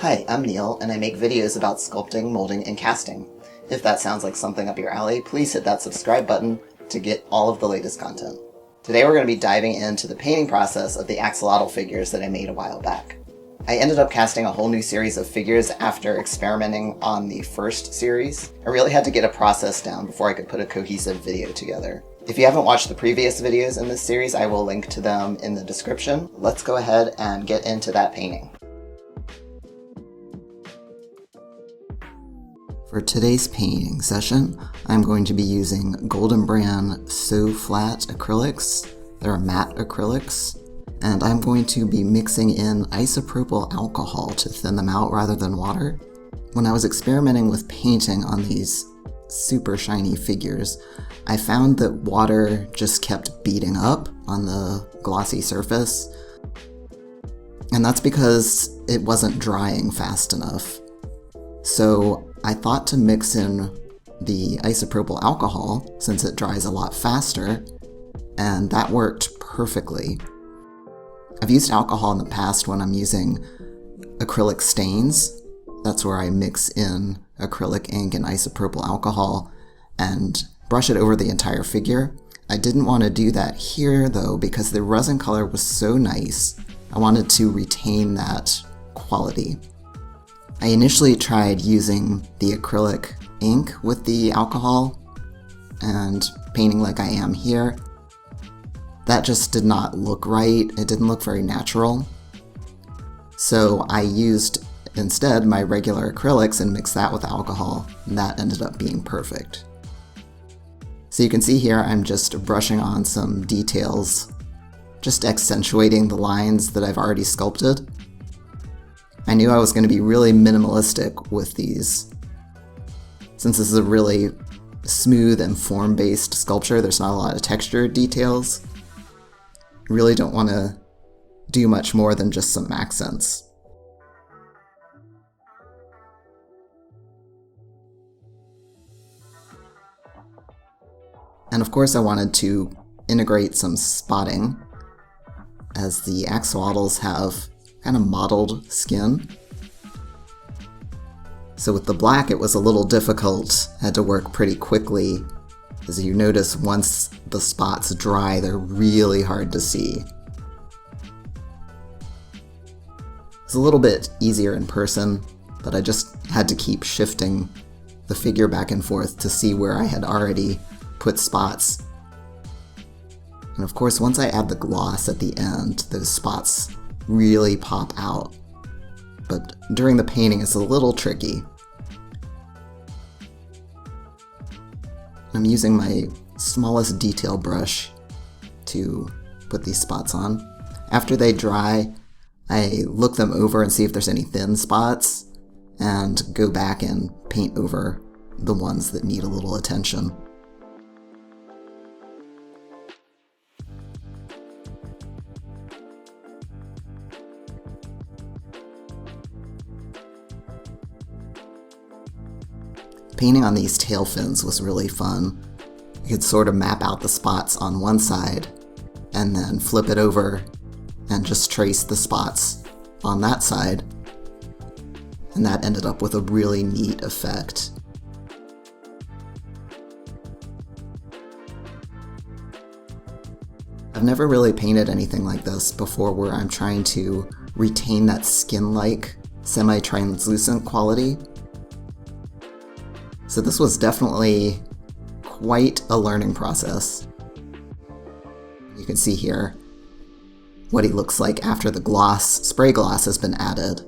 Hi, I'm Neil, and I make videos about sculpting, molding, and casting. If that sounds like something up your alley, please hit that subscribe button to get all of the latest content. Today we're going to be diving into the painting process of the axolotl figures that I made a while back. I ended up casting a whole new series of figures after experimenting on the first series. I really had to get a process down before I could put a cohesive video together. If you haven't watched the previous videos in this series, I will link to them in the description. Let's go ahead and get into that painting. For today's painting session, I'm going to be using Golden Brand So Flat acrylics. They're matte acrylics, and I'm going to be mixing in isopropyl alcohol to thin them out rather than water. When I was experimenting with painting on these super shiny figures, I found that water just kept beating up on the glossy surface, and that's because it wasn't drying fast enough. So I thought to mix in the isopropyl alcohol since it dries a lot faster, and that worked perfectly. I've used alcohol in the past when I'm using acrylic stains. That's where I mix in acrylic ink and isopropyl alcohol and brush it over the entire figure. I didn't want to do that here though because the resin color was so nice. I wanted to retain that quality. I initially tried using the acrylic ink with the alcohol and painting like I am here. That just did not look right. It didn't look very natural. So I used instead my regular acrylics and mixed that with alcohol, and that ended up being perfect. So you can see here I'm just brushing on some details, just accentuating the lines that I've already sculpted. I knew I was going to be really minimalistic with these. Since this is a really smooth and form-based sculpture, there's not a lot of texture details. I really don't want to do much more than just some accents. And of course I wanted to integrate some spotting, as the axolotls have kind of mottled skin. So with the black it was a little difficult, had to work pretty quickly. As you notice, once the spots dry, they're really hard to see. It's a little bit easier in person, but I just had to keep shifting the figure back and forth to see where I had already put spots. And of course, once I add the gloss at the end, those spots really pop out. But during the painting, it's a little tricky. I'm using my smallest detail brush to put these spots on. After they dry, I look them over and see if there's any thin spots, and go back and paint over the ones that need a little attention. Painting on these tail fins was really fun. You could sort of map out the spots on one side and then flip it over and just trace the spots on that side. And that ended up with a really neat effect. I've never really painted anything like this before where I'm trying to retain that skin-like, semi-translucent quality. So this was definitely quite a learning process. You can see here what he looks like after the gloss, spray gloss has been added,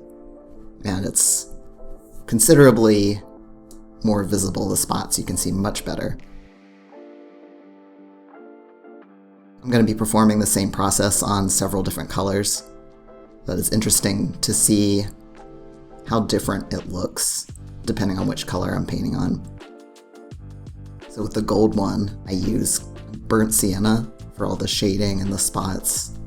and it's considerably more visible. The spots you can see much better. I'm going to be performing the same process on several different colors, but it's interesting to see how different it looks depending on which color I'm painting on. So with the gold one, I use burnt sienna for all the shading and the spots.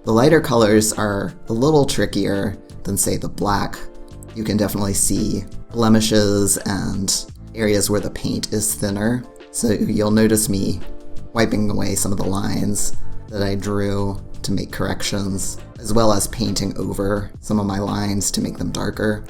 The lighter colors are a little trickier than, say, the black. You can definitely see blemishes and areas where the paint is thinner. So you'll notice me wiping away some of the lines that I drew to make corrections. as well as painting over some of my lines to make them darker.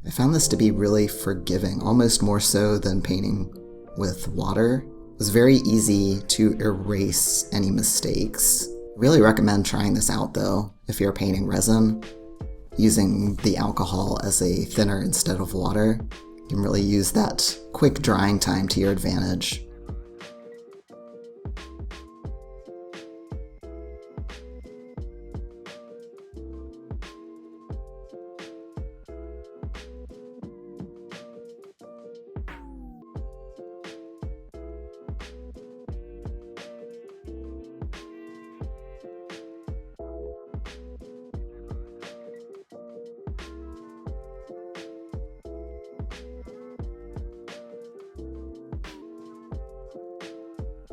I found this to be really forgiving, almost more so than painting with water. It was very easy to erase any mistakes. I really recommend trying this out though, if you're painting resin. Using the alcohol as a thinner instead of water. You can really use that quick drying time to your advantage.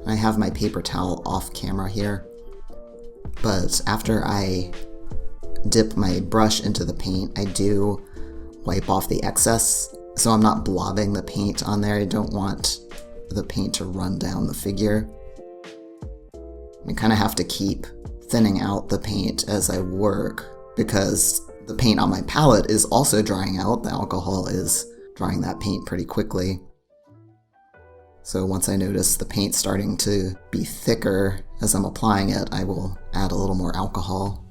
I have my paper towel off camera here, but after I dip my brush into the paint, I do wipe off the excess, so I'm not blobbing the paint on there. I don't want the paint to run down the figure. I kind of have to keep thinning out the paint as I work, because the paint on my palette is also drying out. The alcohol is drying that paint pretty quickly. So once I notice the paint starting to be thicker as I'm applying it, I will add a little more alcohol.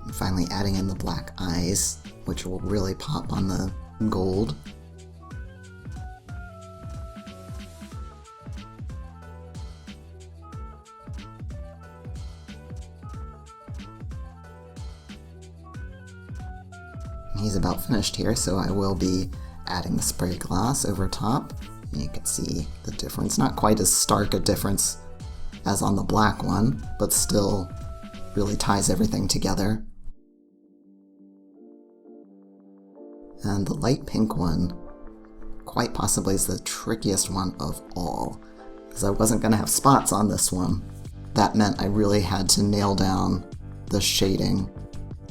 And finally adding in the black eyes, which will really pop on the gold. He's about finished here, so I will be adding the spray glass over top. You can see the difference. Not quite as stark a difference as on the black one, but still really ties everything together. And the light pink one quite possibly is the trickiest one of all, because I wasn't going to have spots on this one. That meant I really had to nail down the shading,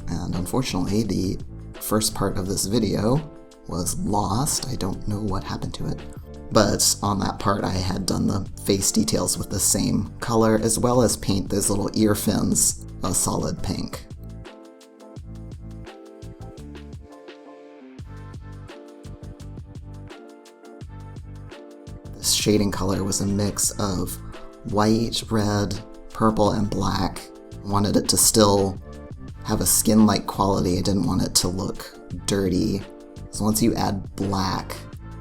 and unfortunately the first part of this video was lost. I don't know what happened to it. But on that part I had done the face details with the same color, as well as paint those little ear fins a solid pink. This shading color was a mix of white, red, purple, and black. I wanted it to still have a skin-like quality. I didn't want it to look dirty. So once you add black,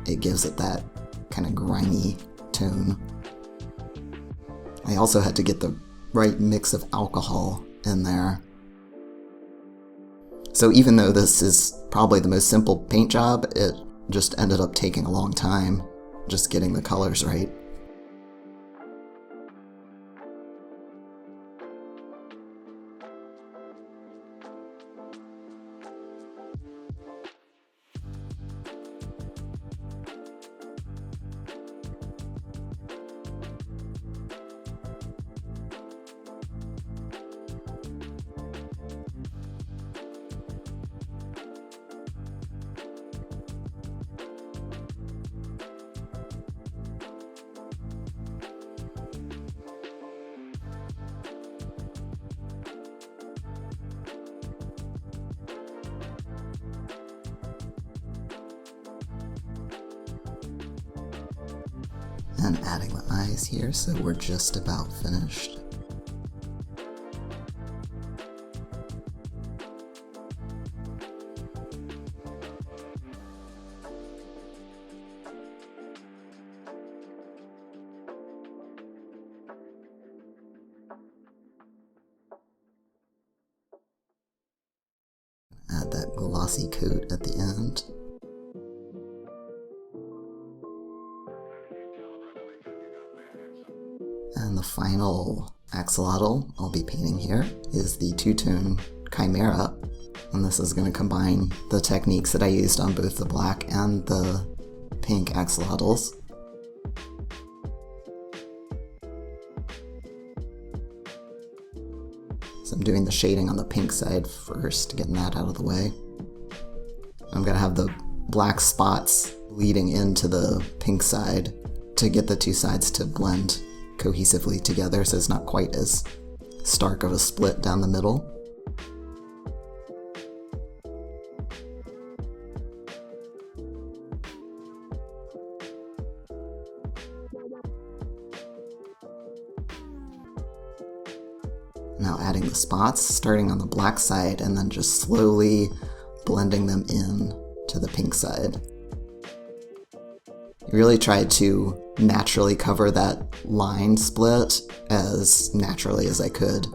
it gives it that kind of grimy tone. I also had to get the right mix of alcohol in there. So even though this is probably the most simple paint job, it just ended up taking a long time just getting the colors right. And adding the eyes here, so we're just about finished. Add that glossy coat at the end. And the final axolotl I'll be painting here is the two-tone Chimera, and this is going to combine the techniques that I used on both the black and the pink axolotls. So I'm doing the shading on the pink side first, getting that out of the way. I'm going to have the black spots leading into the pink side to get the two sides to blend cohesively together, so it's not quite as stark of a split down the middle. Now adding the spots, starting on the black side and then just slowly blending them in to the pink side. I really tried to naturally cover that line split as naturally as I could.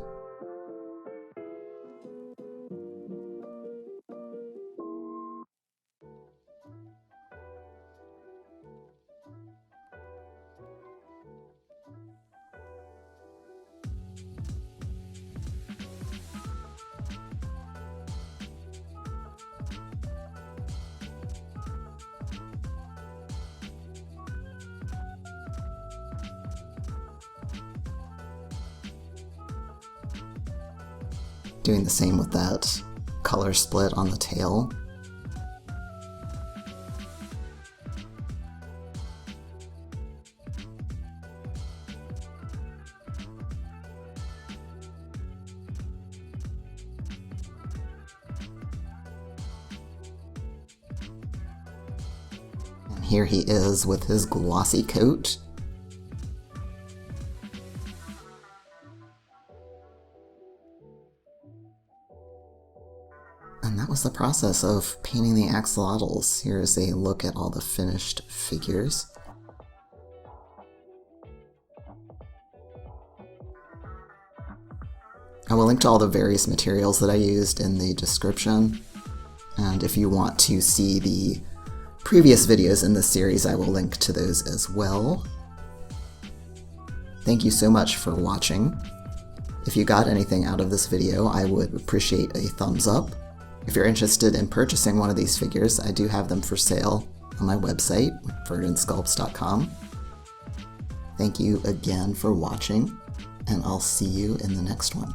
Doing the same with that color split on the tail. And here he is with his glossy coat. And that was the process of painting the axolotls. Here's a look at all the finished figures. I will link to all the various materials that I used in the description, and if you want to see the previous videos in this series, I will link to those as well. Thank you so much for watching. If you got anything out of this video, I would appreciate a thumbs up. If you're interested in purchasing one of these figures, I do have them for sale on my website, verdinsculpts.com. Thank you again for watching, and I'll see you in the next one.